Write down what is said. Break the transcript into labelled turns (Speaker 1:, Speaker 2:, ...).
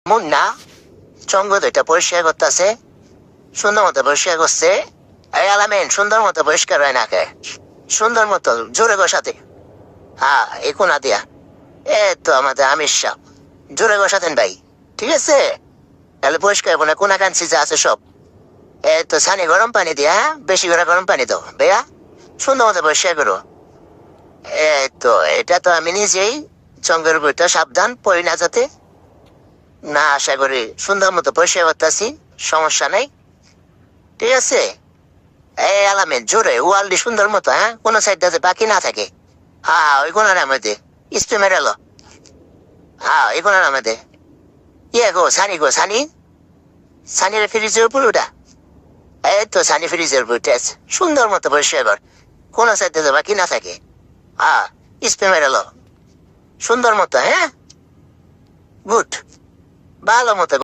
Speaker 1: মুন্না চঙ্গ দুইটা পরিষ্কার করতেছে, সুন্দর মতো পরিষ্কার করছে। এই আলামিন সুন্দর মতো পরিষ্কার হয় নাকে, সুন্দর মতো জোরে বসাতে। হ্যাঁ এই কোনা দিয়া, এ তো আমাদের আমির শাহ, জোরে বসাতেন ভাই, ঠিক আছে? তাহলে পরিষ্কার হবো না, কোনা কাঞ্চি যা আছে সব। এই তো ছানি গরম পানি দিয়া, হ্যাঁ বেশি করে গরম পানি দাও ভাইয়া, সুন্দর মতো পরিষ্কার করো। এই তো এটা তো আমি নিজেই, চঙ্গের বইটা সাবধান পড়ি না যাতে। না আশা করি সুন্দর মতো পরিষ্কার করতেছি, সমস্যা নেই, ঠিক আছে? এই আলামে জোরে ওয়ালটি সুন্দর মতো, হ্যাঁ কোনো সাইড যাতে বাকি না থাকে। হ্যাঁ ওই কোনার মধ্যে স্প্রে মেরে এলো। হ্যাঁ ওই কোনার মধ্যে ইয়ে গো সানি, গো সানি, সানির ফ্রিজের উপর ওটা। এই তো সানি ফ্রিজের উপর উঠে আছে, সুন্দর মতো পরিষ্কার কর, কোনো সাইড যাতে বাকি না থাকে। হ্যাঁ স্প্রে মেরে এলো সুন্দর মতো, হ্যাঁ গুড, ভালো মতো